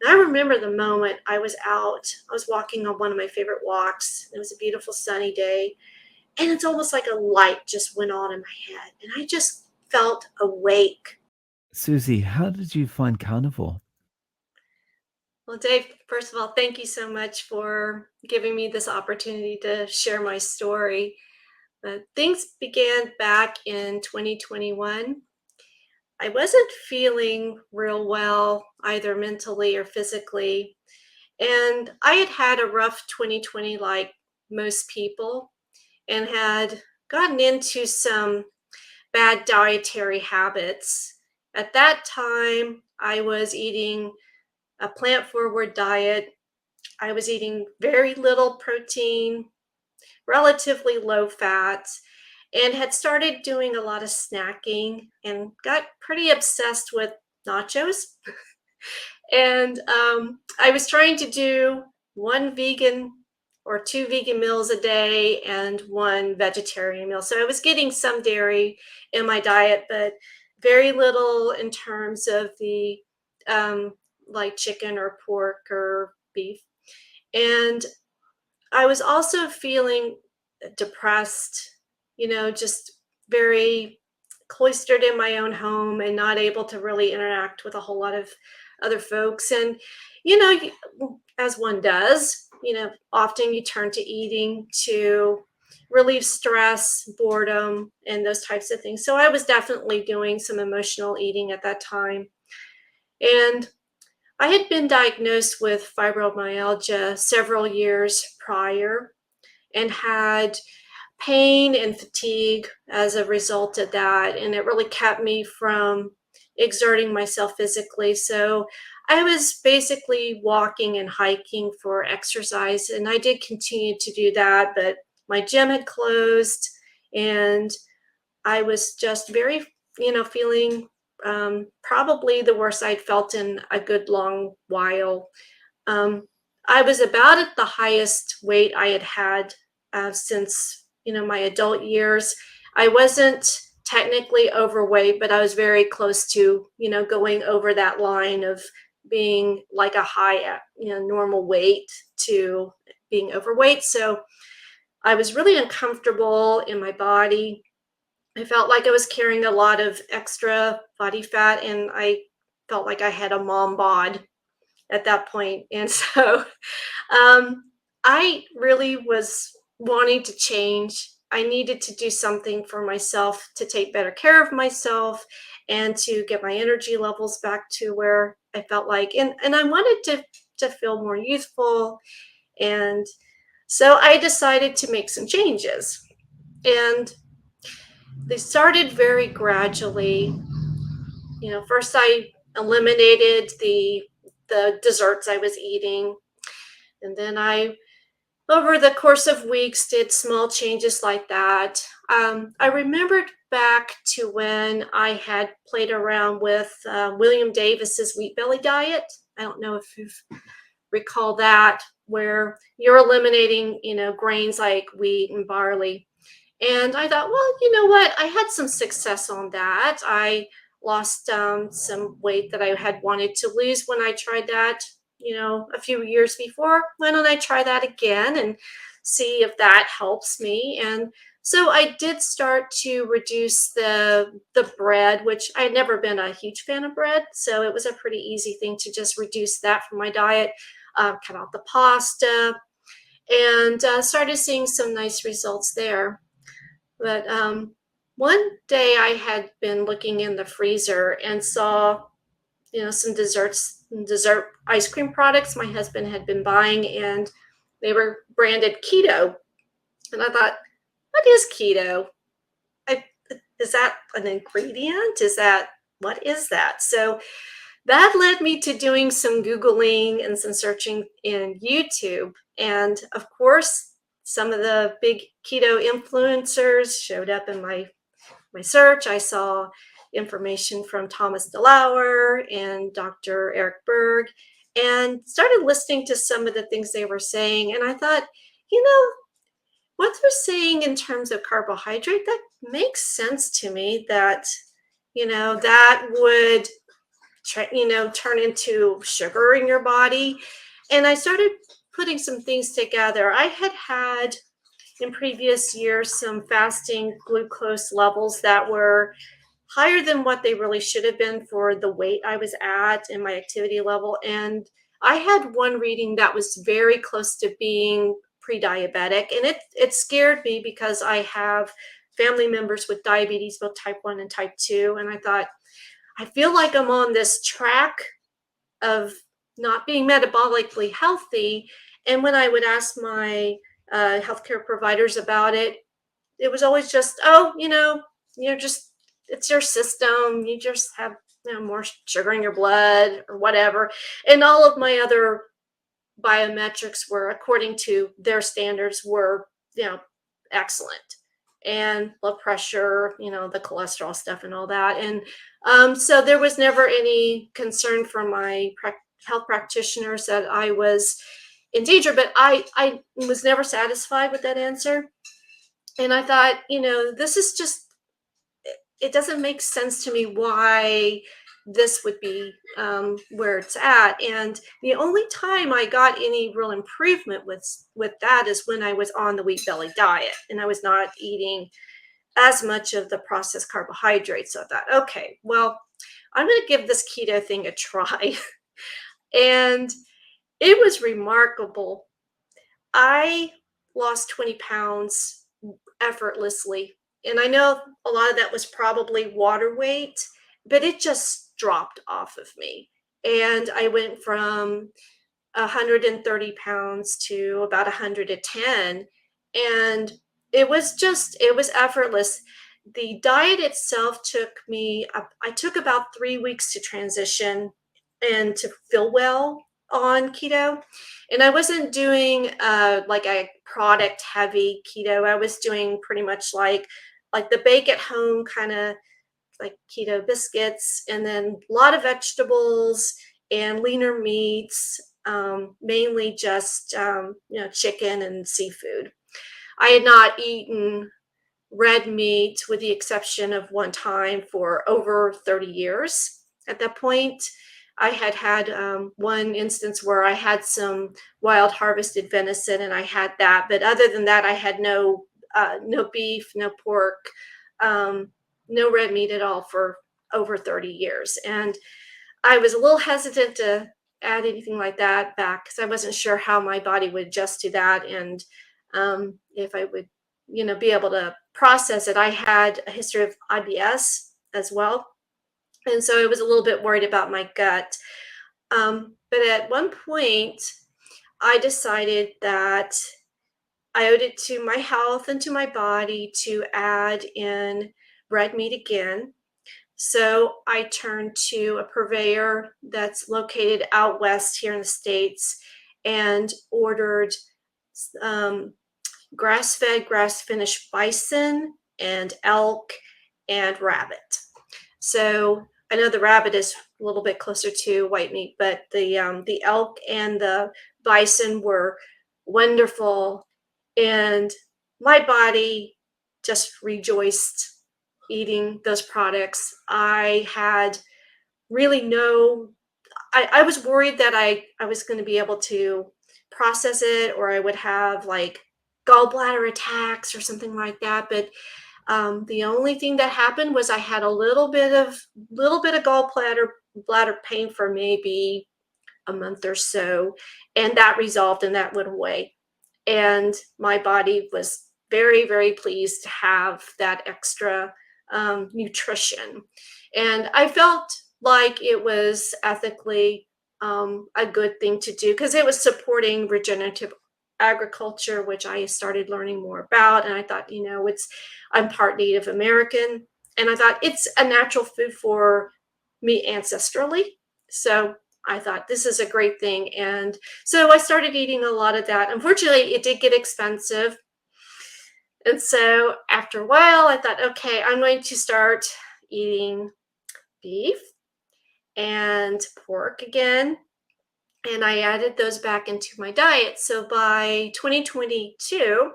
And I remember the moment I was out, I was walking on one of my favorite walks. It was a beautiful sunny day. And it's almost like a light just went on in my head. And I just felt awake. Susie, how did you find Carnivore? Well, Dave, first of all, thank you so much for giving me this opportunity to share my story. Things began back in 2021. I wasn't feeling real well, either mentally or physically. And I had had a rough 2020, like most people, and had gotten into some bad dietary habits. At that time, I was eating a plant forward diet. I was eating very little protein, relatively low fat, and had started doing a lot of snacking and got pretty obsessed with nachos. And I was trying to do one vegan or two vegan meals a day and one vegetarian meal. So I was getting some dairy in my diet, but very little in terms of the um, like chicken or pork or beef. And I was also feeling depressed, just very cloistered in my own home and not able to really interact with a whole lot of other folks. And, as one does, often you turn to eating to relieve stress, boredom, and those types of things. So I was definitely doing some emotional eating at that time. And I had been diagnosed with fibromyalgia several years prior and had pain and fatigue as a result of that. And it really kept me from exerting myself physically. So I was basically walking and hiking for exercise. And I did continue to do that, but my gym had closed and I was just very, feeling probably the worst I'd felt in a good long while. Um, I was about at the highest weight I had had since my adult years. I wasn't technically overweight, but I was very close to going over that line of being like a high normal weight to being overweight. So I was really uncomfortable in my body. I felt like I was carrying a lot of extra body fat, and I felt like I had a mom bod at that point. And so um, I really was wanting to change. I needed to do something for myself to take better care of myself and to get my energy levels back to where I felt like, and I wanted to feel more youthful. And so I decided to make some changes. And they started very gradually. First I eliminated the desserts I was eating, and then I over the course of weeks did small changes like that. I remembered back to when I had played around with William Davis's wheat belly diet. I don't know if you recall that, where you're eliminating grains like wheat and barley. And I thought, well, you know what? I had some success on that. I lost some weight that I had wanted to lose when I tried that, a few years before. Why don't I try that again and see if that helps me? And so I did start to reduce the bread, which I had never been a huge fan of bread. So it was a pretty easy thing to just reduce that from my diet, cut out the pasta, and started seeing some nice results there. But one day I had been looking in the freezer and saw, some dessert ice cream products my husband had been buying, and they were branded keto. And I thought, what is keto? I, is that an ingredient? What is that? So that led me to doing some Googling and some searching in YouTube. And of course, some of the big keto influencers showed up in my search. I saw information from Thomas DeLauer and Dr. Eric Berg, and started listening to some of the things they were saying. And I thought, you know, what they're saying in terms of carbohydrate, that makes sense to me, that, that would turn into sugar in your body. And I started putting some things together. I had in previous years some fasting glucose levels that were higher than what they really should have been for the weight I was at and my activity level. And I had one reading that was very close to being pre-diabetic, and it scared me because I have family members with diabetes, both type 1 and type 2, and I thought, I feel like I'm on this track of not being metabolically healthy. And when I would ask my healthcare providers about it, it was always just, oh, you're just, it's your system. You just have, more sugar in your blood or whatever. And all of my other biometrics were, according to their standards, were, excellent. And blood pressure, the cholesterol stuff and all that. And so there was never any concern from my health practitioners that I was in danger, but I was never satisfied with that answer. And I thought, this is just, it doesn't make sense to me why this would be where it's at. And the only time I got any real improvement with that is when I was on the wheat belly diet and I was not eating as much of the processed carbohydrates. So I thought, okay, well, I'm going to give this keto thing a try. And it was remarkable. I lost 20 pounds effortlessly. And I know a lot of that was probably water weight, but it just dropped off of me. And I went from 130 pounds to about 110. And it was effortless. The diet itself took me, I took about 3 weeks to transition and to feel well on keto. And I wasn't doing like a product heavy keto. I was doing pretty much like the bake at home kind of like keto biscuits, and then a lot of vegetables and leaner meats, mainly just chicken and seafood. I had not eaten red meat with the exception of one time for over 30 years. At that point, I had one instance where I had some wild harvested venison and I had that, but other than that, I had no beef, no pork, um, no red meat at all for over 30 years. And I was a little hesitant to add anything like that back because I wasn't sure how my body would adjust to that, and if I would, be able to process it. I had a history of IBS as well, and so I was a little bit worried about my gut. But at one point, I decided that I owed it to my health and to my body to add in red meat again. So I turned to a purveyor that's located out west here in the States and ordered um, grass fed, grass finished bison and elk and rabbit. So I know the rabbit is a little bit closer to white meat, but the elk and the bison were wonderful, and my body just rejoiced eating those products. I had really no, I was worried that I was going to be able to process it, or I would have like gallbladder attacks or something like that. But the only thing that happened was I had a little bit of gallbladder pain for maybe a month or so, and that resolved and that went away. And my body was very, very pleased to have that extra nutrition. And I felt like it was ethically a good thing to do because it was supporting regenerative agriculture, which I started learning more about. And I thought, I'm part Native American, and I thought it's a natural food for me ancestrally. So I thought this is a great thing. And so I started eating a lot of that. Unfortunately, it did get expensive. And so after a while, I thought, okay, I'm going to start eating beef and pork again. And I added those back into my diet. So by 2022,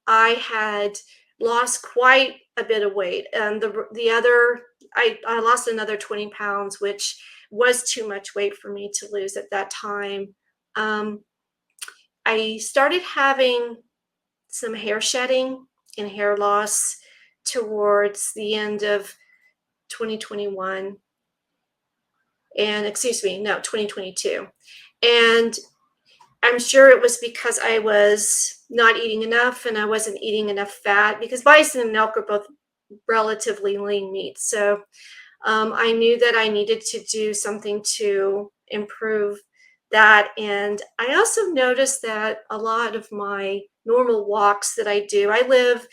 I had lost quite a bit of weight. And I lost another 20 pounds, which was too much weight for me to lose at that time. Um, I started having some hair shedding and hair loss towards the end of 2021 and excuse me, no, 2022. And I'm sure it was because I was not eating enough and I wasn't eating enough fat because bison and elk are both relatively lean meats. So I knew that I needed to do something to improve that. And I also noticed that a lot of my normal walks that I do, I live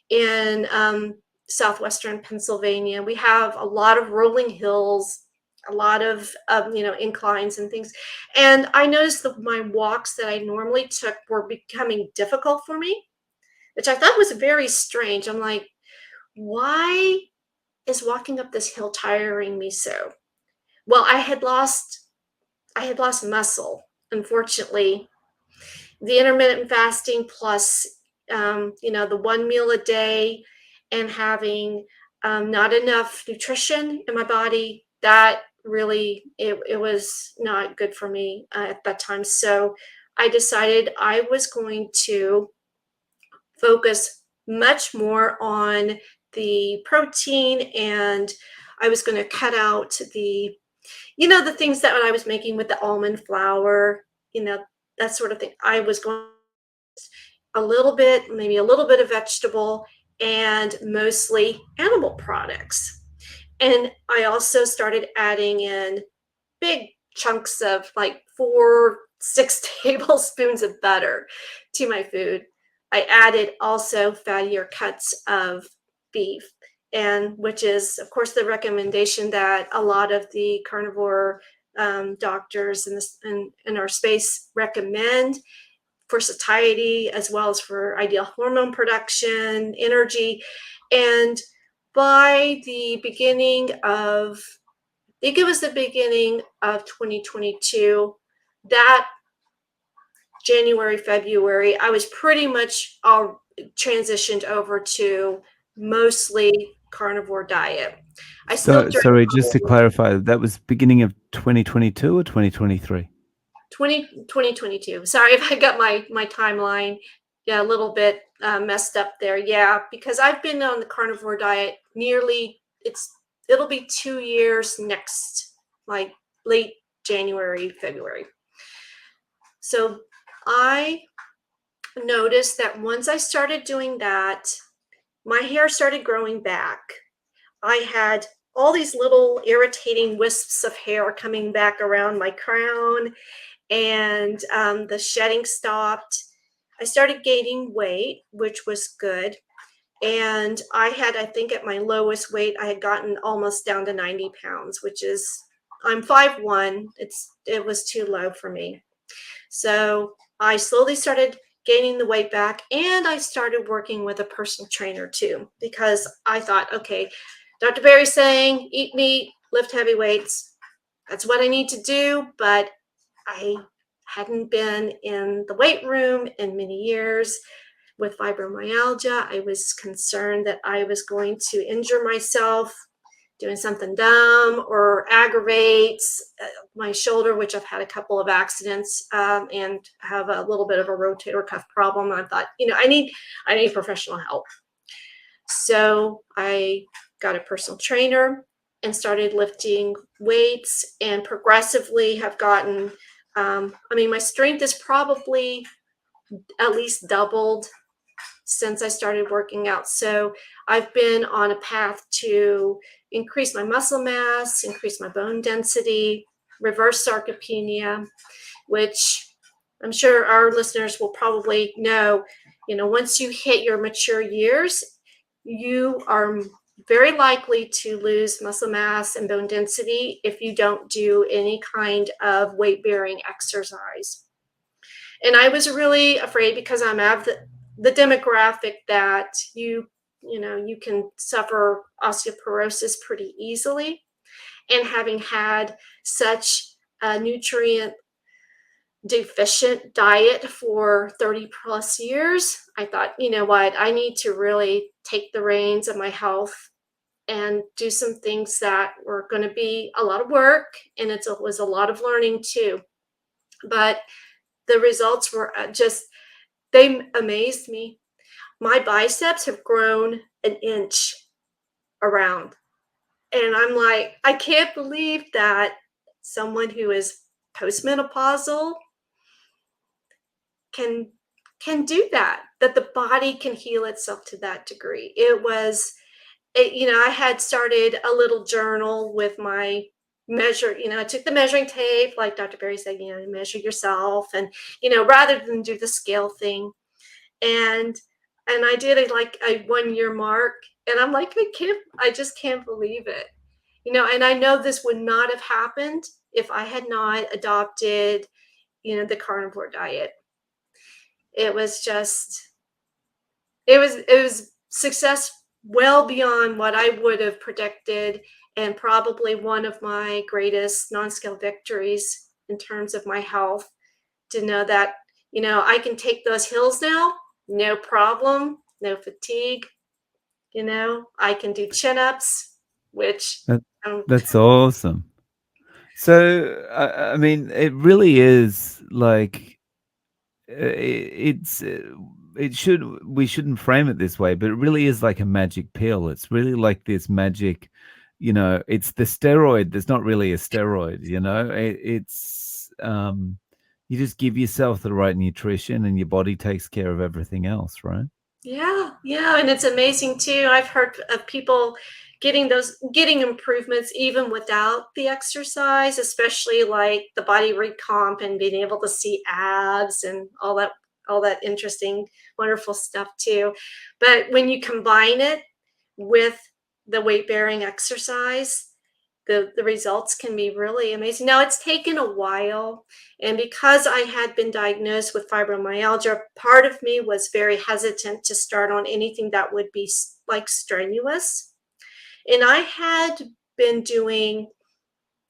in southwestern Pennsylvania. We have a lot of rolling hills, a lot of inclines and things. And I noticed that my walks that I normally took were becoming difficult for me, which I thought was very strange. I'm like, why is walking up this hill tiring me so? Well, I had lost muscle, unfortunately. The intermittent fasting plus the one meal a day and having not enough nutrition in my body, that really it was not good for me at that time. So I decided I was going to focus much more on the protein, and I was going to cut out the things that I was making with the almond flour, you know, that sort of thing. I was going a little bit, maybe a little bit of vegetable and mostly animal products. And I also started adding in big chunks of like 4, 6 tablespoons of butter to my food. I added also fattier cuts of beef, and which is, of course, the recommendation that a lot of the carnivore doctors in our space recommend for satiety as well as for ideal hormone production, energy. And by the beginning of, I think it was the beginning of 2022, that January, February, I was pretty much all transitioned over to mostly carnivore diet. I still So, drank sorry, just to clarify, that was beginning of 2022 or 2023? 2022. Sorry if I got my timeline, yeah, a little bit messed up there. Yeah, because I've been on the carnivore diet nearly, it'll be 2 years next, like late January, February. So I noticed that once I started doing that, my hair started growing back. I had all these little irritating wisps of hair coming back around my crown, and the shedding stopped. I started gaining weight, which was good. And I think at my lowest weight, I had gotten almost down to 90 pounds, which is, I'm 5'1". It was too low for me. So I slowly started gaining the weight back, and I started working with a personal trainer too, because I thought, okay, Dr. Berry's saying eat meat, lift heavy weights. That's what I need to do, but I hadn't been in the weight room in many years with fibromyalgia. I was concerned that I was going to injure myself doing something dumb or aggravates my shoulder, which I've had a couple of accidents and have a little bit of a rotator cuff problem. I thought, I need professional help. So I got a personal trainer and started lifting weights, and progressively have gotten, my strength is probably at least doubled since I started working out. So I've been on a path to increase my muscle mass, increase my bone density, reverse sarcopenia, which I'm sure our listeners will probably know. Once you hit your mature years, you are very likely to lose muscle mass and bone density if you don't do any kind of weight bearing exercise. And I was really afraid because I'm of the demographic that you can suffer osteoporosis pretty easily. And having had such a nutrient deficient diet for 30 plus years, I thought, you know what, I need to really take the reins of my health and do some things that were going to be a lot of work, and it was a lot of learning too. But the results were just, they amazed me. My biceps have grown an inch around. And I'm like, I can't believe that someone who is postmenopausal can do that, that the body can heal itself to that degree. I had started a little journal with my measure, I took the measuring tape, like Dr. Berry said, measure yourself, and rather than do the scale thing. And I did like a 1 year mark, and I'm like, I just can't believe it. And I know this would not have happened if I had not adopted, the carnivore diet. It was just, it was success well beyond what I would have predicted, and probably one of my greatest non-scale victories in terms of my health, to know that, I can take those hills now, no problem, no fatigue. I can do chin-ups, which That, I don't. that's awesome. So, I mean, it really is like it's we shouldn't frame it this way, but it really is like a magic pill. It's really like this magic, it's the steroid that's not really a steroid. You just give yourself the right nutrition, and your body takes care of everything else, right? Yeah, yeah, and it's amazing too. I've heard of people getting improvements even without the exercise, especially like the body recomp and being able to see abs and all that interesting, wonderful stuff too. But when you combine it with the weight bearing exercise, the results can be really amazing. Now, it's taken a while, and because I had been diagnosed with fibromyalgia, part of me was very hesitant to start on anything that would be like strenuous. And I had been doing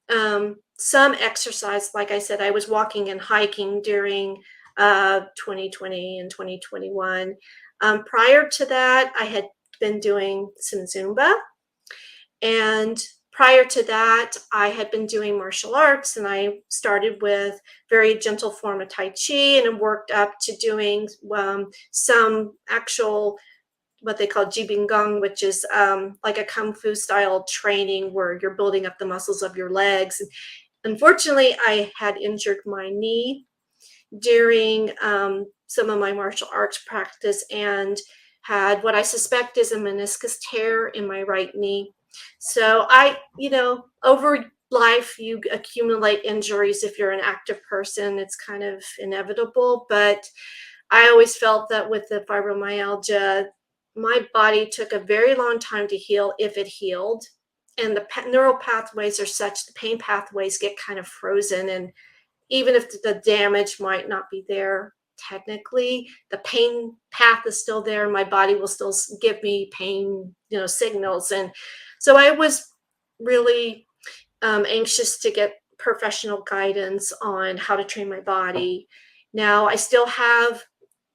some exercise. Like I said, I was walking and hiking during 2020 and 2021. Prior to that, I had been doing some Zumba, and prior to that, I had been doing martial arts, and I started with very gentle form of Tai Chi, and worked up to doing some actual, what they call Jibingang, which is like a Kung Fu style training where you're building up the muscles of your legs. Unfortunately, I had injured my knee during some of my martial arts practice, and had what I suspect is a meniscus tear in my right knee. So over life, you accumulate injuries. If you're an active person, it's kind of inevitable. But I always felt that with the fibromyalgia, my body took a very long time to heal, if it healed. And the neural pathways are such, the pain pathways get kind of frozen. And even if the damage might not be there technically, the pain path is still there. My body will still give me pain, signals. And so I was really anxious to get professional guidance on how to train my body. Now, I still have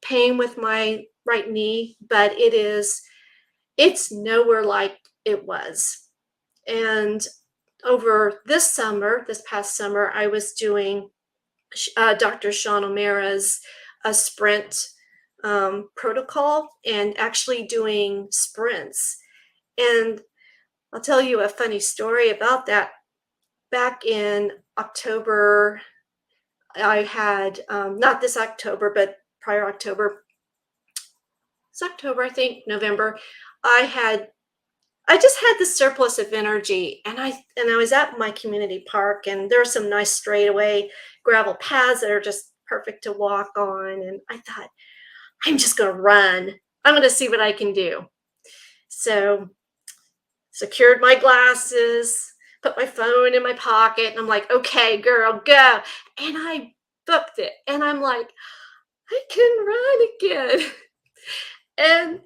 pain with my right knee, but it's nowhere like it was. And over this past summer, I was doing Dr. Sean O'Mara's sprint protocol, and actually doing sprints. And I'll tell you a funny story about that. Back in October, I had, not this October, but prior October, it's October, I think, November, I just had this surplus of energy, and I was at my community park, and there are some nice straightaway gravel paths that are just perfect to walk on. And I thought, I'm just going to run. I'm going to see what I can do. So, secured my glasses, put my phone in my pocket, and I'm like, okay, girl, go. And I booked it, and I'm like, I can run again. And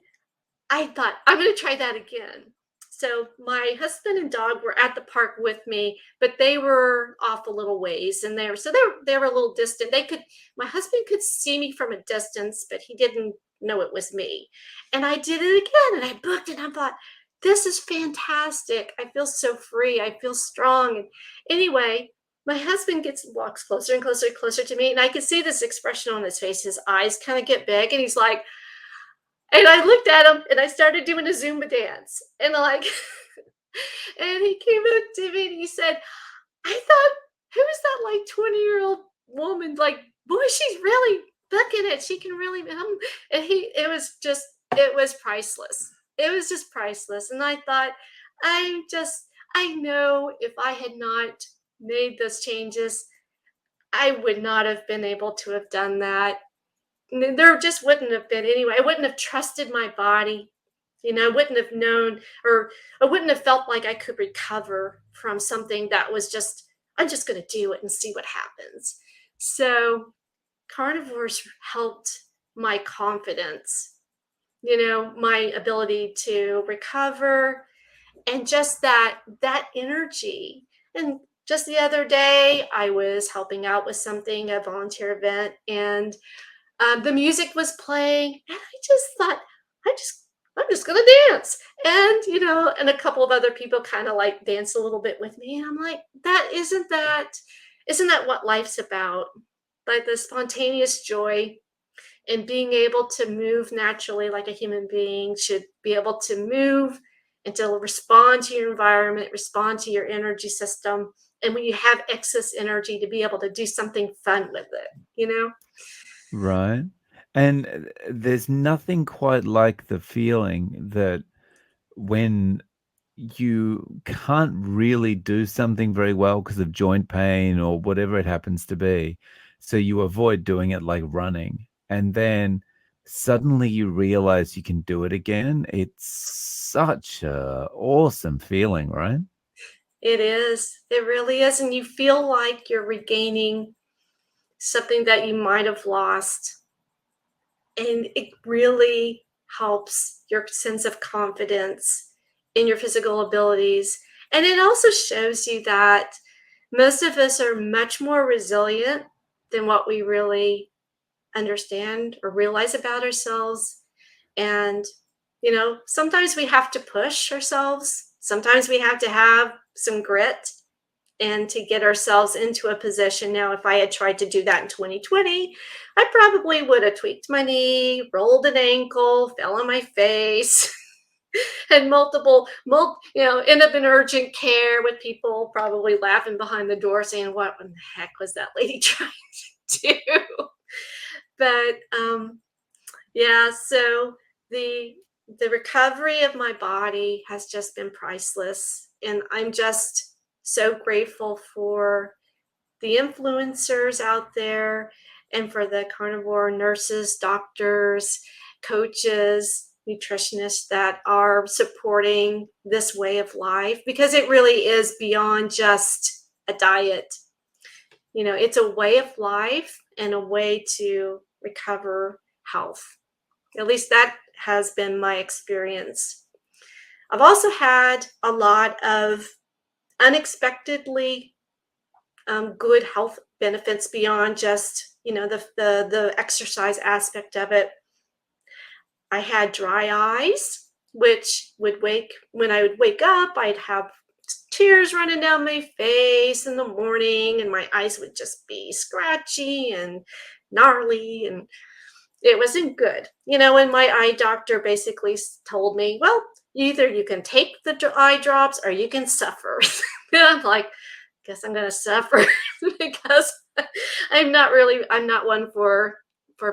I thought, I'm going to try that again. So my husband and dog were at the park with me, but they were off a little ways, and they were a little distant. My husband could see me from a distance, but he didn't know it was me. And I did it again, and I booked it, and I thought, this is fantastic. I feel so free. I feel strong. And anyway, my husband walks closer and closer and closer to me, and I can see this expression on his face. His eyes kind of get big, and he's like, and I looked at him, and I started doing a Zumba dance, and like, and he came up to me and he said, I thought, who is that like 20-year-old woman? Like, boy, she's really booking it. She can really, and it was priceless. It was just priceless. And I thought, I know if I had not made those changes, I would not have been able to have done that. There just wouldn't have been anyway. I wouldn't have trusted my body. I wouldn't have known, or I wouldn't have felt like I could recover from something that was I'm just going to do it and see what happens. So carnivores helped my confidence, my ability to recover, and just that energy. And just the other day, I was helping out with something, a volunteer event, and the music was playing, and I just thought, I just I'm just gonna dance. And and a couple of other people kind of like danced a little bit with me. And I'm like, isn't that what life's about? Like the spontaneous joy and being able to move naturally like a human being should be able to move and to respond to your environment, respond to your energy system. And when you have excess energy, to be able to do something fun with it, you know? Right. And there's nothing quite like the feeling that when you can't really do something very well because of joint pain or whatever it happens to be. So you avoid doing it like running. And then suddenly you realize you can do it again. It's such a awesome feeling, right? It is. It really is. And you feel like you're regaining something that you might have lost. And it really helps your sense of confidence in your physical abilities. And it also shows you that most of us are much more resilient than what we really understand or realize about ourselves. And, sometimes we have to push ourselves. Sometimes we have to have some grit and to get ourselves into a position. Now, if I had tried to do that in 2020, I probably would have tweaked my knee, rolled an ankle, fell on my face, had end up in urgent care with people probably laughing behind the door saying, what in the heck was that lady trying to do? But yeah, so the the recovery of my body has just been priceless, and I'm just so grateful for the influencers out there and for the carnivore nurses, doctors, coaches, nutritionists that are supporting this way of life, because it really is beyond just a diet. It's a way of life and a way to recover health. At least that has been my experience. I've also had a lot of unexpectedly good health benefits beyond just the exercise aspect of it. I had dry eyes, which would wake when I would wake up, I'd have tears running down my face in the morning, and my eyes would just be scratchy and gnarly, and it wasn't good. And my eye doctor basically told me, well, either you can take the eye drops or you can suffer. And I'm like, guess I'm going to suffer because I'm not one for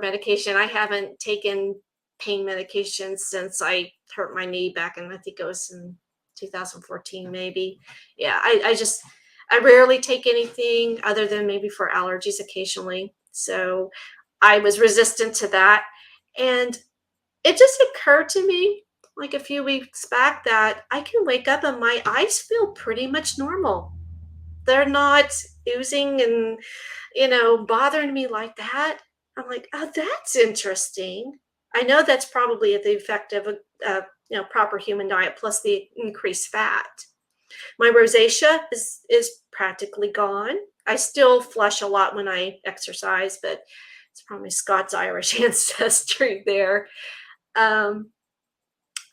medication. I haven't taken pain medication since I hurt my knee back in, I think it was in 2014, maybe. Yeah, I rarely take anything other than maybe for allergies occasionally. So I was resistant to that. And it just occurred to me like a few weeks back that I can wake up and my eyes feel pretty much normal. They're not oozing and, bothering me like that. I'm like, oh, that's interesting. I know that's probably the effect of a proper human diet plus the increased fat. My rosacea is practically gone. I still flush a lot when I exercise, but it's probably Scots Irish ancestry there. Um,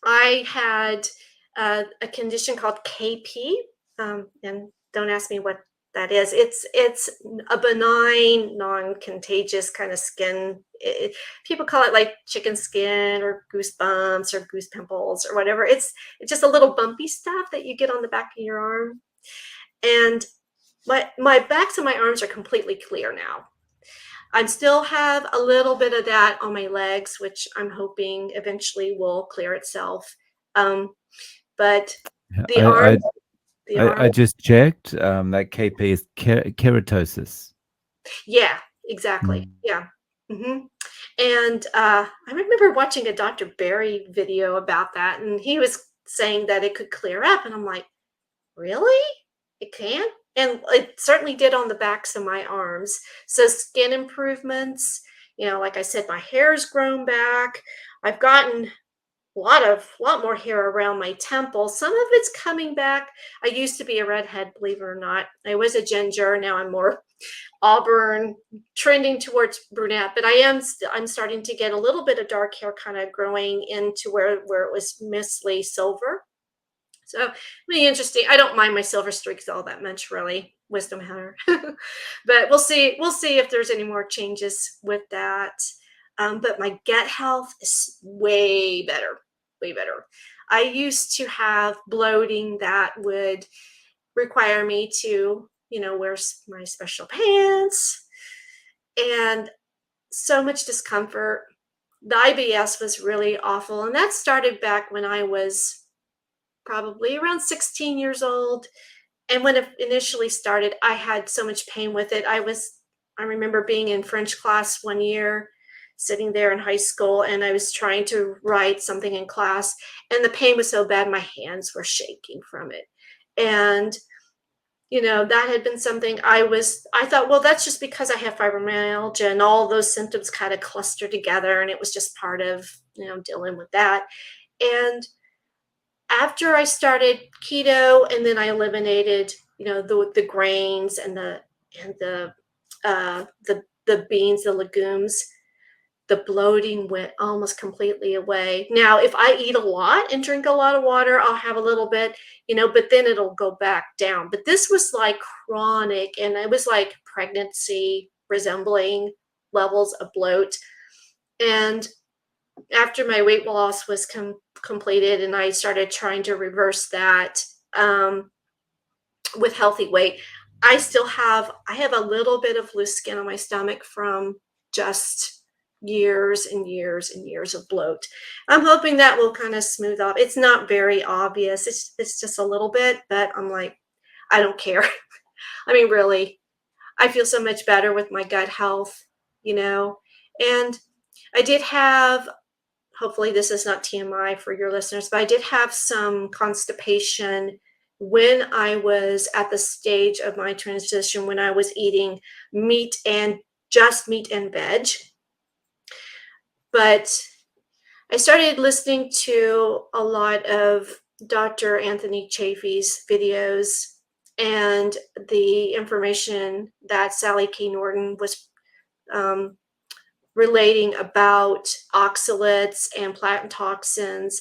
I had a condition called KP, and don't ask me what that is. It's a benign, non-contagious kind of skin. People call it like chicken skin or goosebumps or goose pimples or whatever. It's just a little bumpy stuff that you get on the back of your arm. And my backs and my arms are completely clear now. I still have a little bit of that on my legs, which I'm hoping eventually will clear itself. Um, but the I I arms, the I arms, just checked. That KP is keratosis. yeah, exactly, Mm. yeah. hmm And I remember watching a Dr. Barry video about that, and he was saying that it could clear up, and I'm like, really? It can? And it certainly did on the backs of my arms. So skin improvements, like I said, my hair's grown back. I've gotten a lot more hair around my temples. Some of it's coming back. I used to be a redhead, believe it or not. I was a ginger. Now I'm more auburn, trending towards brunette. But I'm starting to get a little bit of dark hair kind of growing into where it was mostly silver. So really interesting. I don't mind my silver streaks all that much, really. Wisdom hair, but we'll see. We'll see if there's any more changes with that. But my gut health is way better, way better. I used to have bloating that would require me to, wear my special pants and so much discomfort. The IBS was really awful, and that started back when I was probably around 16 years old. And when it initially started, I had so much pain with it. I remember being in French class one year, sitting there in high school, and I was trying to write something in class, and the pain was so bad, my hands were shaking from it. And that had been something I thought, well, that's just because I have fibromyalgia and all those symptoms kind of cluster together. And it was just part of, dealing with that. And after I started keto, and then I eliminated, the grains and the beans, the legumes, the bloating went almost completely away. Now, if I eat a lot and drink a lot of water, I'll have a little bit, but then it'll go back down. But this was like chronic, and it was like pregnancy resembling levels of bloat. And after my weight loss was completed and I started trying to reverse that, with healthy weight, I have a little bit of loose skin on my stomach from just years and years and years of bloat. I'm hoping that will kind of smooth off. It's not very obvious. It's just a little bit, but I'm like, I don't care. I mean, really, I feel so much better with my gut health, you know. And I did have, hopefully this is not TMI for your listeners, but I did have some constipation when I was at the stage of my transition, when I was eating meat and just meat and veg. But I started listening to a lot of Dr. Anthony Chaffee's videos and the information that Sally K. Norton was um, relating about oxalates and plant toxins.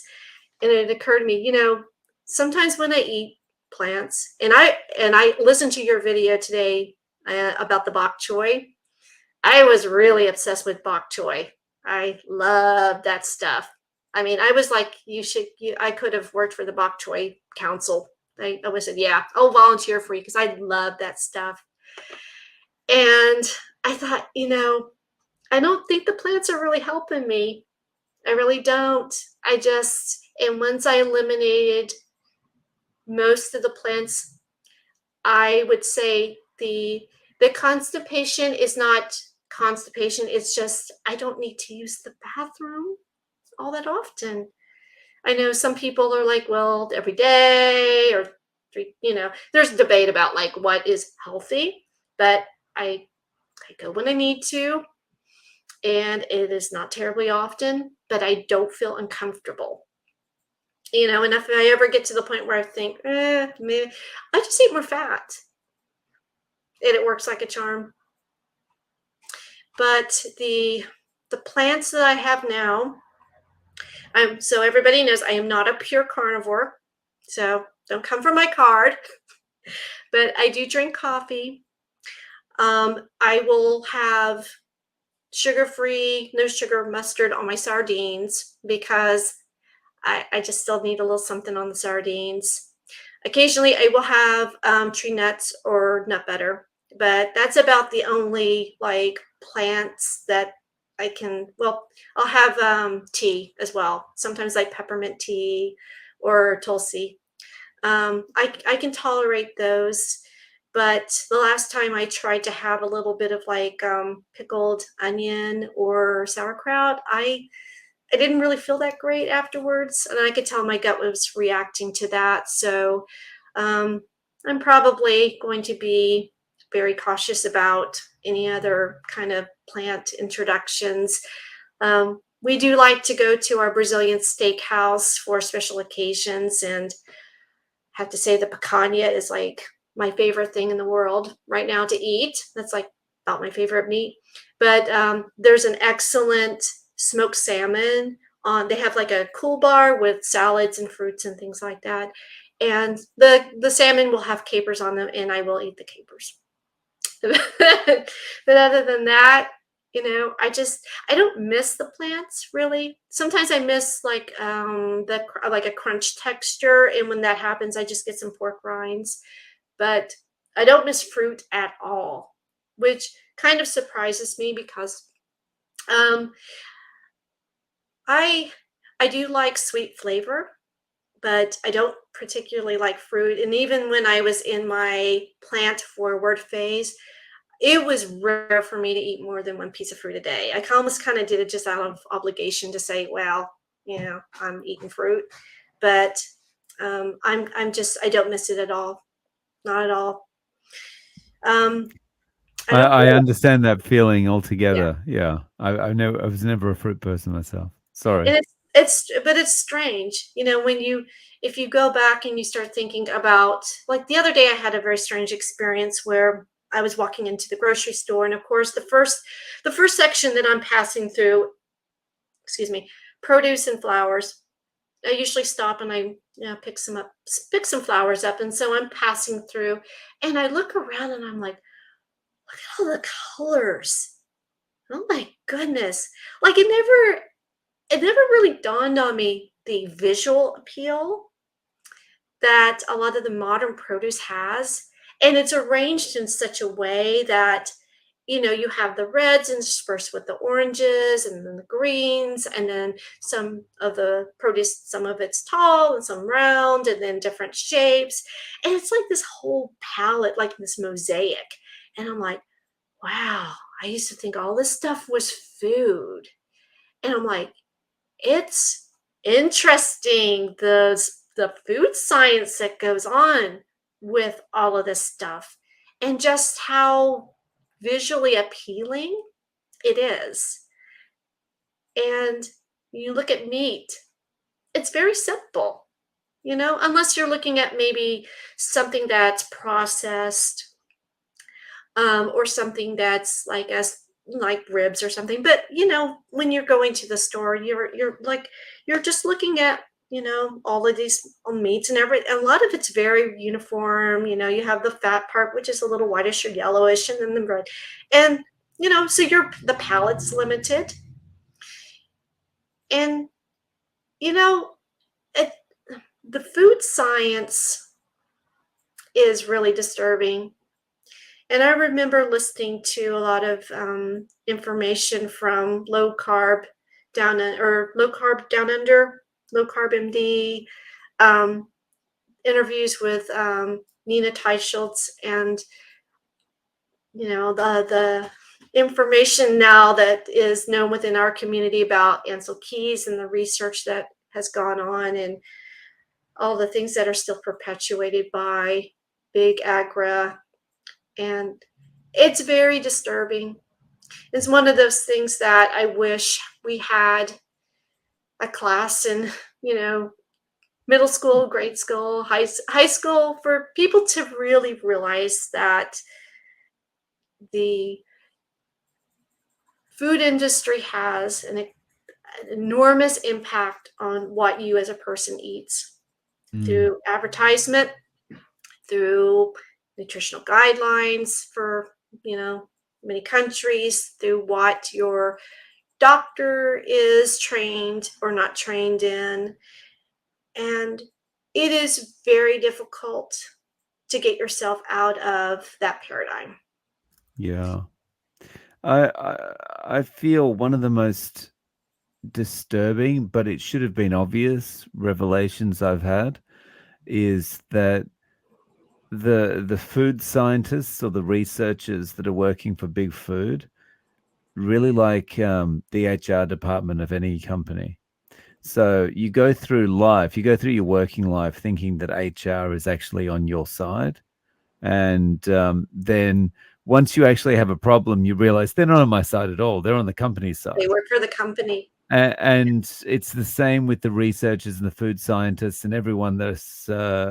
And it occurred to me, sometimes when I eat plants, and I listened to your video today about the bok choy. I was really obsessed with bok choy. I love that stuff. I mean, I was like, I could have worked for the bok choy council. I was said, yeah, I'll volunteer for you because I love that stuff. And I thought, I don't think the plants are really helping me. I really don't. And once I eliminated most of the plants, I would say the constipation is not constipation. It's just I don't need to use the bathroom all that often. I know some people are like, well, every day or three, there's debate about like what is healthy, but I go when I need to, and it is not terribly often, but I don't feel uncomfortable. And if I ever get to the point where I think, maybe I just eat more fat, and it works like a charm. But the plants that I have now, so everybody knows I am not a pure carnivore. So don't come for my card, but I do drink coffee. I will have sugar-free, no sugar mustard on my sardines because I just still need a little something on the sardines. Occasionally, I will have tree nuts or nut butter, but that's about the only like plants that I can. Well, I'll have tea as well. Sometimes like peppermint tea or tulsi. I can tolerate those, but the last time I tried to have a little bit of like pickled onion or sauerkraut, I didn't really feel that great afterwards, and I could tell my gut was reacting to that. So um, I'm probably going to be very cautious about any other kind of plant introductions. We do like to go to our Brazilian steakhouse for special occasions, and have to say the picanha is like my favorite thing in the world right now to eat. That's like about my favorite meat. But there's an excellent smoked salmon on. They have like a cool bar with salads and fruits and things like that. And the salmon will have capers on them, and I will eat the capers. But other than that, I don't miss the plants really. Sometimes I miss like like a crunch texture, and when that happens, I just get some pork rinds. But I don't miss fruit at all, which kind of surprises me because um, I I do like sweet flavor, but I don't particularly like fruit. And even when I was in my plant forward phase, it was rare for me to eat more than one piece of fruit a day. I almost kind of did it just out of obligation to say, well, I'm eating fruit, but I'm just I don't miss it at all, not at all. Um, I don't I know. understand that feeling Yeah, altogether. Yeah, I was never a fruit person myself. Sorry. and it's strange, when you if you go back and you start thinking about like the other day, I had a very strange experience where I was walking into the grocery store, and of course the first section that I'm passing through, excuse me, produce and flowers. I usually stop and I pick some flowers up. And so I'm passing through and I look around and I'm like, look at all the colors. Oh my goodness. Like it never really dawned on me the visual appeal that a lot of the modern produce has. And it's arranged in such a way that, you have the reds interspersed with the oranges and then the greens, and then some of the produce, some of it's tall and some round, and then different shapes. And it's like this whole palette, like this mosaic. And I'm like, wow, I used to think all this stuff was food. And I'm like, it's interesting the food science that goes on with all of this stuff and just how visually appealing it is. And you look at meat, it's very simple, unless you're looking at maybe something that's processed, or something that's like as like ribs or something. But when you're going to the store, you're just looking at all of these meats and a lot of it's very uniform. You have the fat part, which is a little whitish or yellowish, and then the red, and so the palate's limited. And you know it, the food science is really disturbing. And I remember listening to a lot of information from low carb down under, low carb MD, um, interviews with Nina Teicholz, and the information now that is known within our community about Ansel Keys and the research that has gone on, and all the things that are still perpetuated by big agra, and it's very disturbing. It's one of those things that I wish we had a class in, you know, middle school, grade school, high school, for people to really realize that the food industry has an enormous impact on what you as a person eats. Mm. through advertisement, through nutritional guidelines for, you know, many countries, through what your doctor is trained or not trained in. And it is very difficult to get yourself out of that paradigm. Yeah. I feel one of the most disturbing, but it should have been obvious revelations I've had is that the food scientists or the researchers that are working for big food really like the HR department of any company. So you go through your working life thinking that HR is actually on your side. And then once you actually have a problem, you realize they're not on my side at all. They're on the company's They side. work for the company. And it's the same with the researchers and the food scientists and everyone that's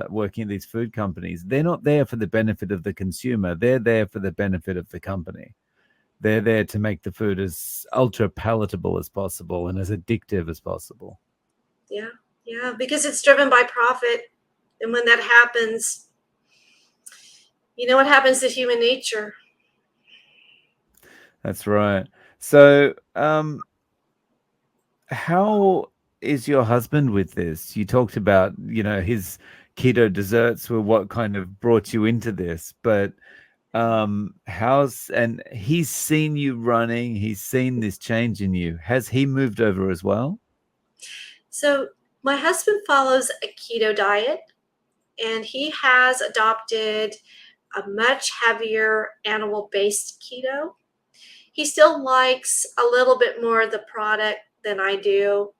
working at these food companies. They're not there for the benefit of the consumer. They're there for the benefit of the company. They're there to make the food as ultra palatable as possible and as addictive as possible. Yeah, yeah, because it's driven by profit. And when that happens, you know what happens to human nature. That's right. So, how is your husband with this? You talked about, his keto desserts were what kind of brought you into this, but and he's seen you running, he's seen this change in you. Has he moved over as well? So, my husband follows a keto diet and he has adopted a much heavier animal based keto. He still likes a little bit more of the product than I do,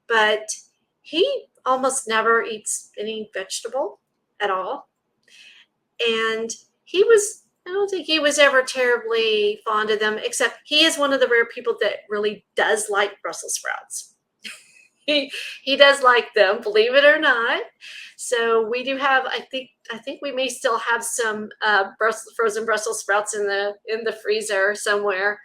but he almost never eats any vegetable at all. And I don't think he was ever terribly fond of them, except he is one of the rare people that really does like Brussels sprouts. he he does like them, believe it or not. So we do have. I think we may still have some frozen Brussels sprouts in the freezer somewhere.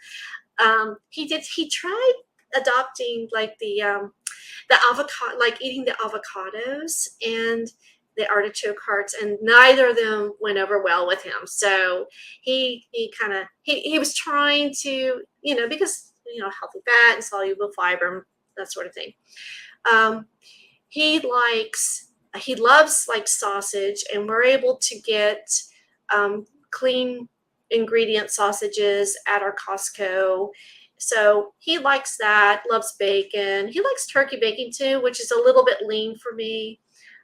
He tried adopting like the avocado, like eating the avocados and the artichoke hearts, and neither of them went over well with him. So he was trying to, because healthy fat and soluble fiber, that sort of thing. Um, he loves like sausage, and we're able to get clean ingredient sausages at our Costco. So he likes that, loves bacon. He likes turkey bacon too, which is a little bit lean for me.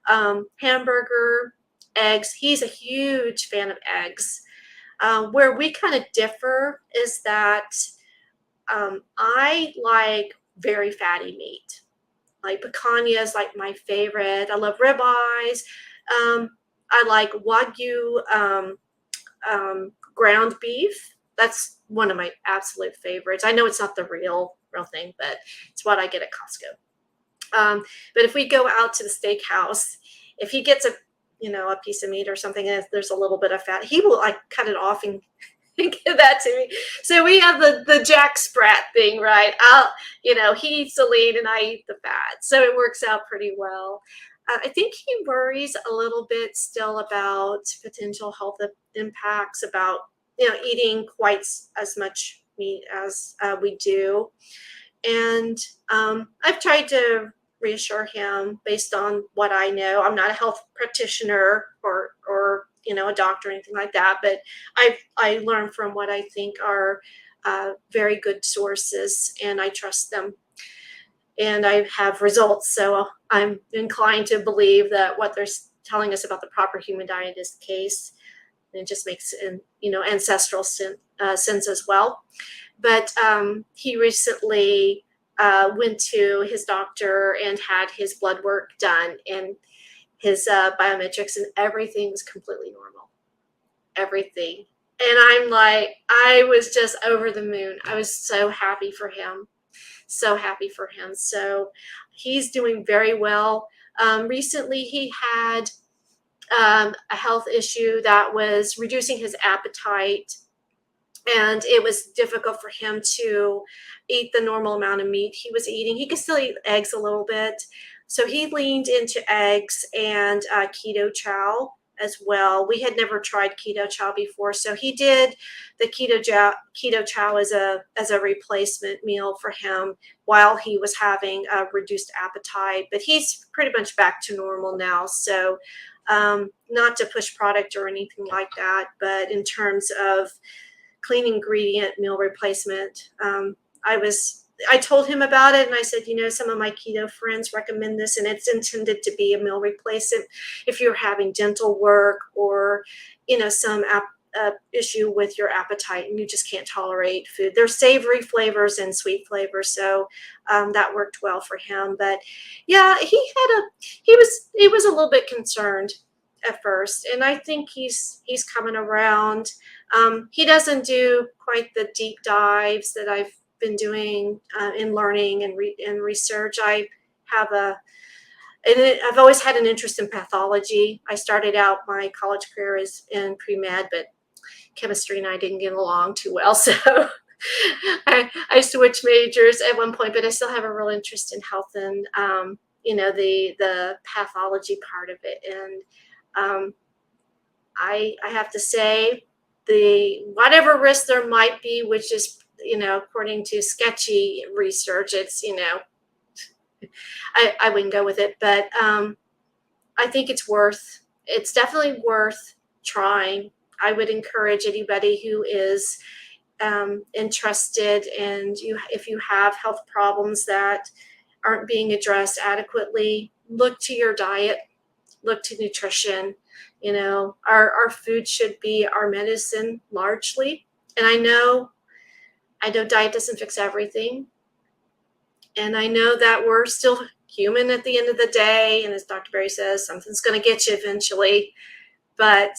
Hamburger, eggs. He's a huge fan of eggs. Where we kind of differ is that I like very fatty meat. Like picanha is like my favorite. I love ribeyes. I like Wagyu ground beef. That's one of my absolute favorites. I know it's not the real thing, but it's what I get at Costco. But if we go out to the steakhouse, if he gets a piece of meat or something, and if there's a little bit of fat, he will like cut it off and give that to me. So we have the Jack Sprat thing, right? He eats the lean and I eat the fat, so it works out pretty well. I think he worries a little bit still about potential health impacts, about eating quite as much meat as we do. And I've tried to reassure him based on what I know. I'm not a health practitioner or a doctor or anything like that, but I learn from what I think are very good sources, and I trust them. And I have results, so I'm inclined to believe that what they're telling us about the proper human diet is the case. And it just makes ancestral sense as well. But he recently went to his doctor and had his blood work done, and his biometrics, and everything was completely normal. Everything. And I'm like, I was just over the moon. I was so happy for him. So happy for him. So he's doing very well. Recently, he had a health issue that was reducing his appetite, and it was difficult for him to eat the normal amount of meat he was eating. He could still eat eggs a little bit, So he leaned into eggs and keto chow as well. We had never tried keto chow before, so he did the keto chow as a replacement meal for him while he was having a reduced appetite. But he's pretty much back to normal now. So not to push product or anything like that, but in terms of clean ingredient meal replacement, I told him about it and I said, some of my keto friends recommend this, and it's intended to be a meal replacement if you're having dental work or, some issue with your appetite and you just can't tolerate food. There's savory flavors and sweet flavors, so that worked well for him. But yeah, he was a little bit concerned at first, and I think he's coming around. He doesn't do quite the deep dives that I've been doing in learning and research. I've always had an interest in pathology. I started out my college career as in pre-med, but chemistry and I didn't get along too well. So I switched majors at one point, but I still have a real interest in health and, the pathology part of it. And I have to say, the whatever risk there might be, which is, according to sketchy research, it's, I wouldn't go with it, but I think it's definitely worth trying. I would encourage anybody who is interested, and if you have health problems that aren't being addressed adequately, look to your diet, look to nutrition. Our food should be our medicine largely. And I know diet doesn't fix everything. And I know that we're still human at the end of the day. And as Dr. Berry says, something's going to get you eventually. But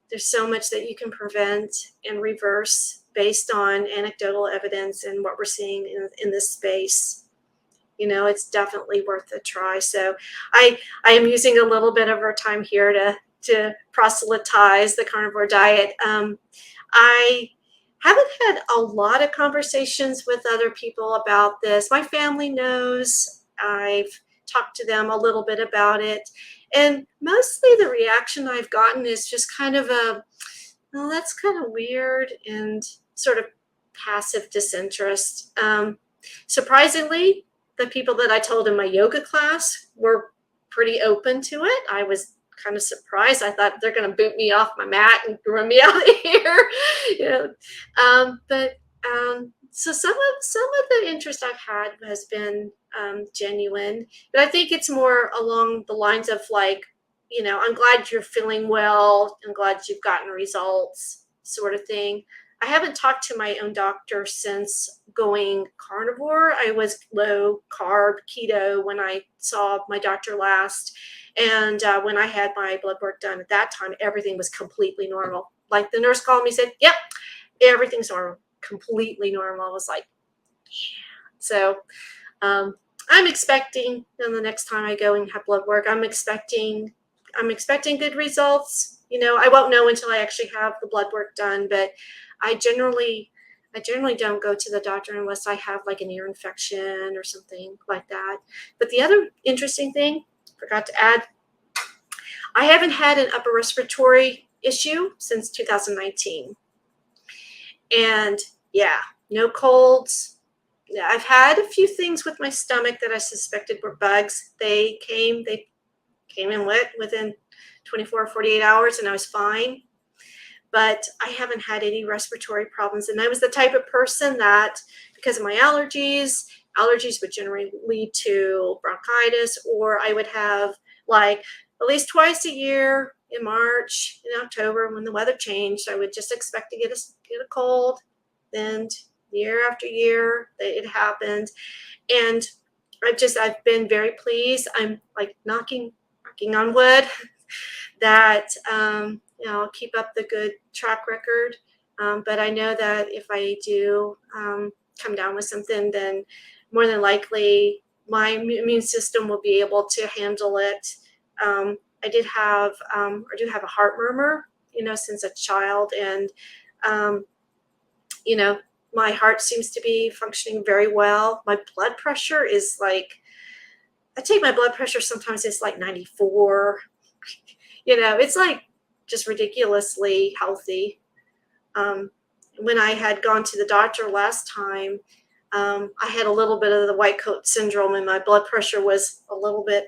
there's so much that you can prevent and reverse based on anecdotal evidence and what we're seeing in this space. It's definitely worth a try. So I am using a little bit of our time here to proselytize the carnivore diet. I haven't had a lot of conversations with other people about this. My family knows. I've talked to them a little bit about it. And mostly the reaction I've gotten is just kind of well, that's kind of weird, and sort of passive disinterest. Surprisingly, the people that I told in my yoga class were pretty open to it. I was kind of surprised. I thought they're going to boot me off my mat and run me out of here. But so some of the interest I've had has been genuine, but I think it's more along the lines of like, I'm glad you're feeling well. I'm glad you've gotten results, sort of thing. I haven't talked to my own doctor since going carnivore. I was low carb keto when I saw my doctor last. And when I had my blood work done at that time, everything was completely normal. Like the nurse called me and said, yep, everything's normal, completely normal. I was like, yeah. So I'm expecting the next time I go and have blood work, I'm expecting good results. I won't know until I actually have the blood work done, but I generally don't go to the doctor unless I have like an ear infection or something like that. But the other interesting thing, forgot to add, I haven't had an upper respiratory issue since 2019. And yeah, no colds. I've had a few things with my stomach that I suspected were bugs. They came and went within 24 or 48 hours, and I was fine. But I haven't had any respiratory problems. And I was the type of person that, because of my allergies would generally lead to bronchitis, or I would have like at least twice a year in March, in October, when the weather changed, I would just expect to get a cold. And year after year, it happened. And I've been very pleased. I'm like knocking on wood that I'll keep up the good track record. But I know that if I do come down with something, then more than likely my immune system will be able to handle it. I do have a heart murmur, since a child, and my heart seems to be functioning very well. My blood pressure is like I take my blood pressure, sometimes it's like 94. It's like just ridiculously healthy. Um, when I had gone to the doctor last time, I had a little bit of the white coat syndrome, and my blood pressure was a little bit,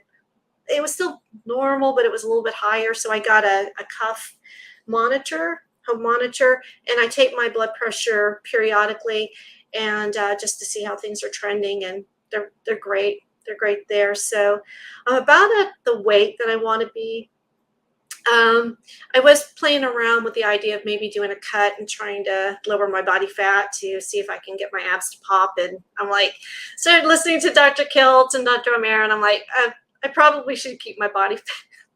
it was still normal, but it was a little bit higher. So I got a cuff monitor, home monitor, and I take my blood pressure periodically, and just to see how things are trending. And they're great. They're great there. So I'm about at the weight that I want to be. I was playing around with the idea of maybe doing a cut and trying to lower my body fat to see if I can get my abs to pop. And I'm like, started listening to Dr. Kilt and Dr. O'Mara, and I'm like, I probably should keep my body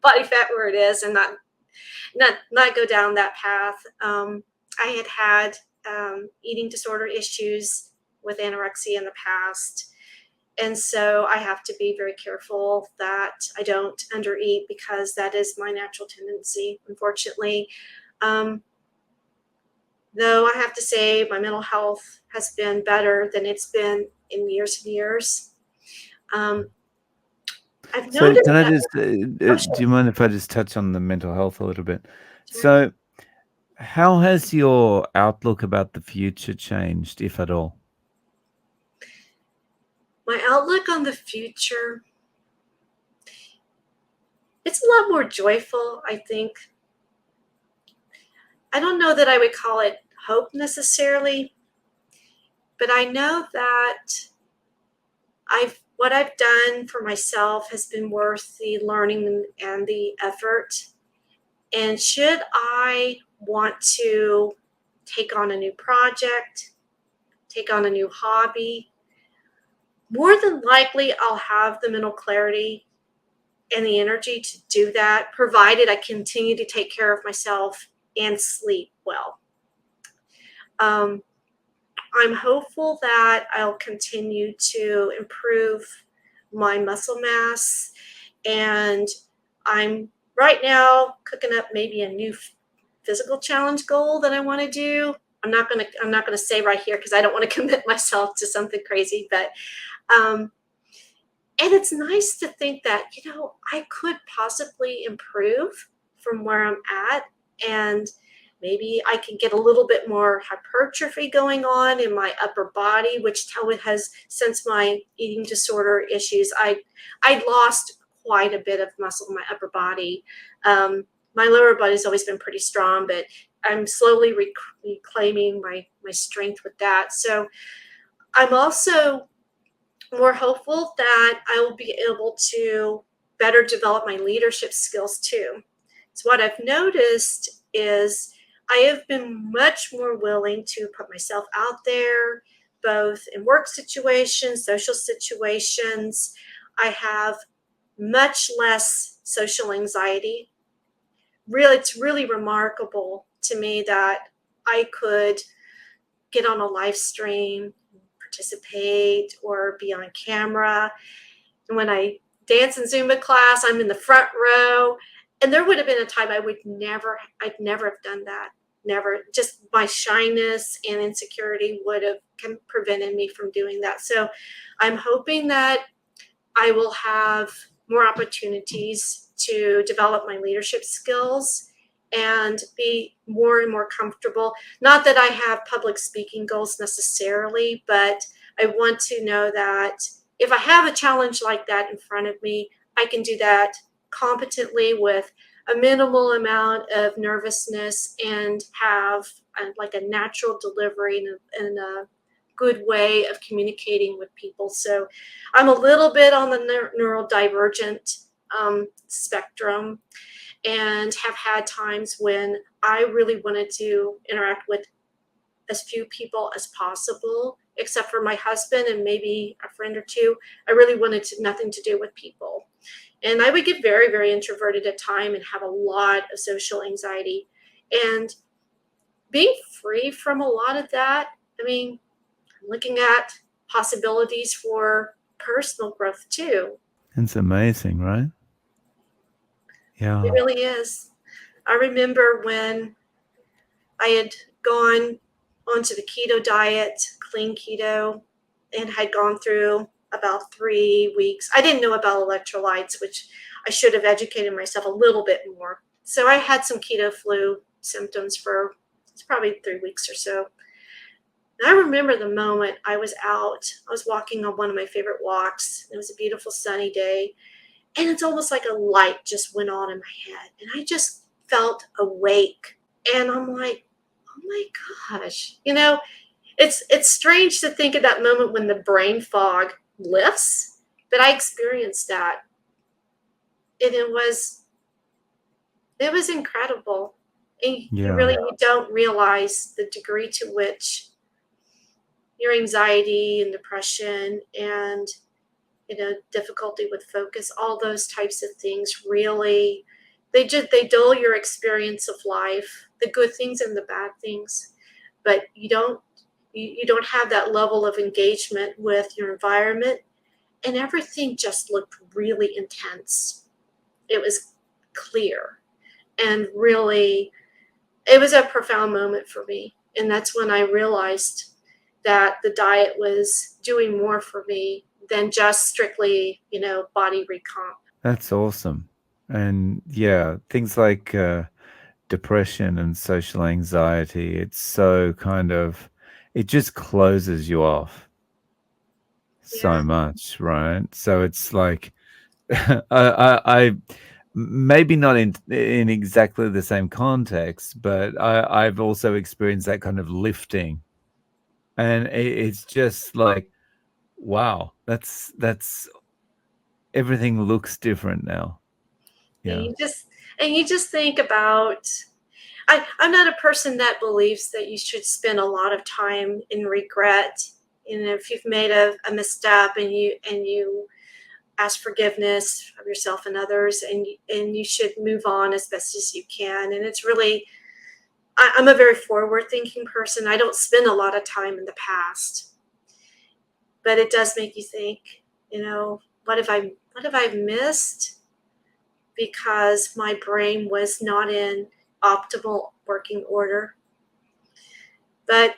fat where it is and not go down that path. I had eating disorder issues with anorexia in the past. And so I have to be very careful that I don't undereat, because that is my natural tendency, unfortunately. Um, though I have to say my mental health has been better than it's been in years and years. Um, I've So noticed can I that. just, Oh, do you mind if I just touch on the mental health a little bit? sure. So how has your outlook about the future changed, if at all? My outlook on the future, it's a lot more joyful, I think. I don't know that I would call it hope necessarily, but I know that what I've done for myself has been worth the learning and the effort. And should I want to take on a new project, take on a new hobby, more than likely I'll have the mental clarity and the energy to do that, provided I continue to take care of myself and sleep well. Um, I'm hopeful that I'll continue to improve my muscle mass, and I'm right now cooking up maybe a new physical challenge goal that I want to do. I'm not gonna say right here because I don't want to commit myself to something crazy, but um, and it's nice to think that I could possibly improve from where I'm at, and maybe I can get a little bit more hypertrophy going on in my upper body, which has, since my eating disorder issues, I lost quite a bit of muscle in my upper body. My lower body's always been pretty strong, but I'm slowly reclaiming my strength with that. So I'm also more hopeful that I will be able to better develop my leadership skills too. So what I've noticed is I have been much more willing to put myself out there, both in work situations, social situations. I have much less social anxiety. Really, it's really remarkable to me that I could get on a live stream, participate, or be on camera. And when I dance in Zumba class, I'm in the front row. And there would have been a time I'd never have done that. Never. Just my shyness and insecurity would have prevented me from doing that. So I'm hoping that I will have more opportunities to develop my leadership skills and be more and more comfortable. Not that I have public speaking goals necessarily, but I want to know that if I have a challenge like that in front of me, I can do that competently with a minimal amount of nervousness and have like a natural delivery and a good way of communicating with people. So I'm a little bit on the neurodivergent spectrum, and have had times when I really wanted to interact with as few people as possible, except for my husband and maybe a friend or two. I really wanted nothing to do with people. And I would get very, very introverted at time and have a lot of social anxiety. And being free from a lot of that, I mean, I'm looking at possibilities for personal growth too. It's amazing, right? It Yeah. really is. I remember when I had gone onto the keto diet, clean keto, and had gone through about 3 weeks. I didn't know about electrolytes, which I should have educated myself a little bit more. So I had some keto flu symptoms for it's probably 3 weeks or so. And I remember the moment I was out. I was walking on one of my favorite walks. It was a beautiful sunny day. And it's almost like a light just went on in my head. And I just felt awake. And I'm like, oh my gosh. It's strange to think of that moment when the brain fog lifts, but I experienced that. And it was incredible. And you Yeah. really you don't realize the degree to which your anxiety and depression and difficulty with focus, all those types of things really they dull your experience of life, the good things and the bad things, but you don't have that level of engagement with your environment, and everything just looked really intense. It was clear, and really it was a profound moment for me, and that's when I realized that the diet was doing more for me than just strictly, body recomp. That's awesome. And yeah, things like depression and social anxiety, it's so kind of, it just closes you off so Yeah. much, right? So it's like, I maybe not in exactly the same context, but I've also experienced that kind of lifting, and it's just like, wow, that's everything looks different now. And Yeah. you just think about I'm not a person that believes that you should spend a lot of time in regret. If you've made a misstep and you ask forgiveness of yourself and others, and you should move on as best as you can. And it's really I'm a very forward thinking person. I don't spend a lot of time in the past, but it does make you think, what have I missed because my brain was not in optimal working order. But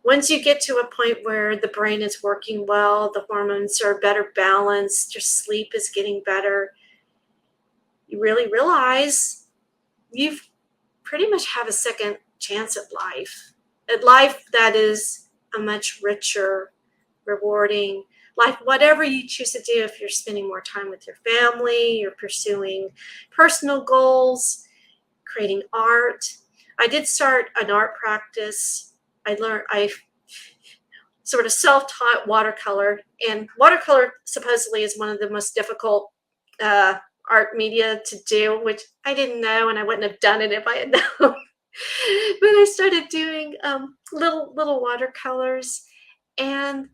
once you get to a point where the brain is working well, the hormones are better balanced, your sleep is getting better, you really realize you've pretty much have a second chance at life that is a much richer, rewarding life, whatever you choose to do. If you're spending more time with your family, you're pursuing personal goals, creating art. I did start an art practice. I sort of self-taught watercolor, and watercolor supposedly is one of the most difficult uh, art media to do, which I didn't know, and I wouldn't have done it if I had known. But I started doing little watercolors, and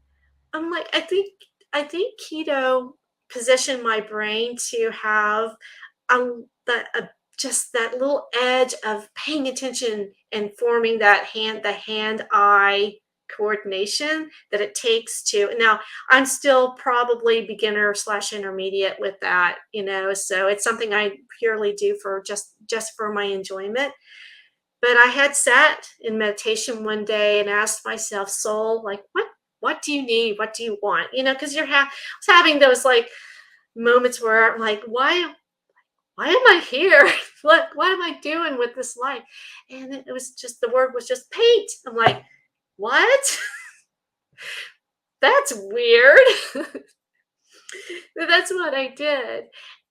I'm like, I think keto positioned my brain to have just that little edge of paying attention and forming the hand eye coordination that it takes to. Now, I'm still probably beginner slash intermediate with that, so it's something I purely do for just for my enjoyment. But I had sat in meditation one day and asked myself, soul, like, what do you need? What do you want? Because I was having those like moments where I'm like, why am I here? What am I doing with this life? And it was just the word was just paint. I'm like, what? That's weird. That's what I did.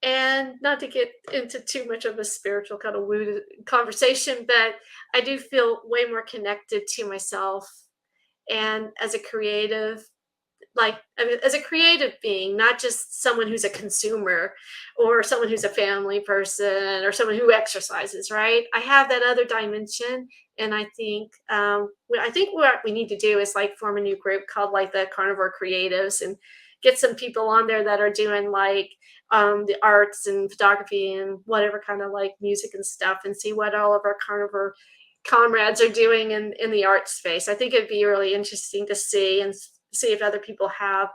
And not to get into too much of a spiritual kind of woo conversation, but I do feel way more connected to myself and as a creative, like, I mean, as a creative being, not just someone who's a consumer or someone who's a family person or someone who exercises, right? I have that other dimension. And I think what we need to do is like form a new group called like the Carnivore Creatives, and get some people on there that are doing like the arts and photography and whatever kind of like music and stuff, and see what all of our carnivore comrades are doing in the art space. I think it'd be really interesting to see and see if other people have,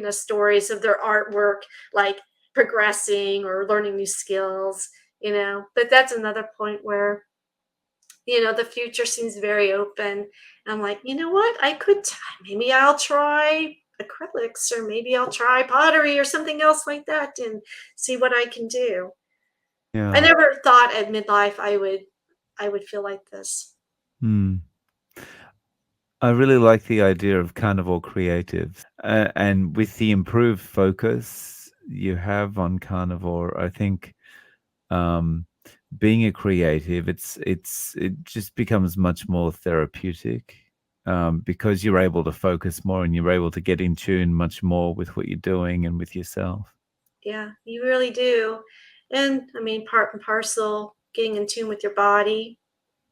stories of their artwork, like progressing or learning new skills, But that's another point where, the future seems very open. And I'm like, you know what? Maybe I'll try acrylics, or maybe I'll try pottery or something else like that and see what I can do. I Yeah. never thought at midlife I would feel like this. Hmm. I really like the idea of carnivore creatives, and with the improved focus you have on carnivore, I think um, being a creative, it just becomes much more therapeutic because you're able to focus more and you're able to get in tune much more with what you're doing and with yourself. Yeah, you really do. And I mean, part and parcel, getting in tune with your body.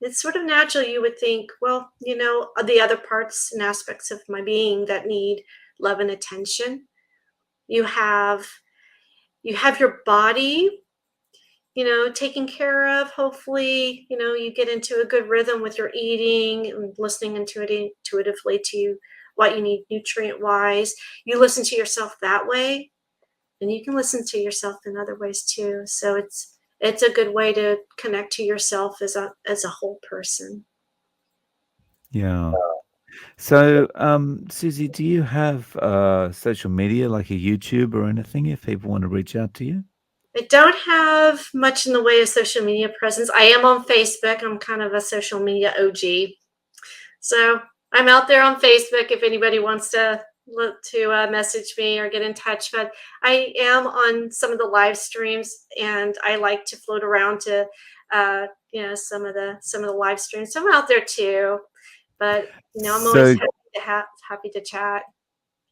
It's sort of natural. You would think, well, the other parts and aspects of my being that need love and attention. You have you have your body, taken care of. Hopefully, you get into a good rhythm with your eating and listening intuitively to what you need nutrient wise. You listen to yourself that way, and you can listen to yourself in other ways too. So it's a good way to connect to yourself as a whole person. Yeah. So, Susie, do you have social media like a YouTube or anything if people want to reach out to you? I don't have much in the way of social media presence. I am on Facebook. I'm kind of a social media OG. So I'm out there on Facebook if anybody wants to look to message me or get in touch. But I am on some of the live streams, and I like to float around to, some of the live streams. So I'm out there too. But I'm always So, happy to chat.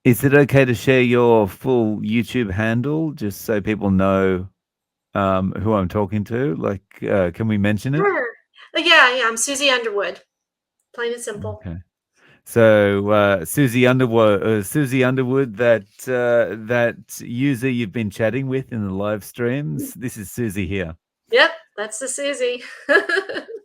is it okay to share your full YouTube handle just so people know who I'm talking to? Like, can we mention it? Sure. Yeah. I'm Susie Underwood. Plain and simple. Okay. So, Susie Underwood, that user you've been chatting with in the live streams. This is Susie here. Yep, that's the Susie.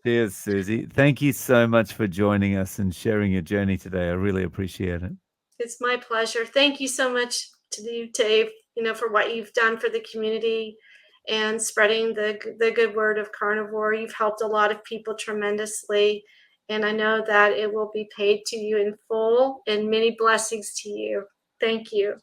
Cheers, Susie. Thank you so much for joining us and sharing your journey today. I really appreciate it. It's my pleasure. Thank you so much to you, Dave, for what you've done for the community and spreading the good word of carnivore. You've helped a lot of people tremendously, and I know that it will be paid to you in full, and many blessings to you. Thank you.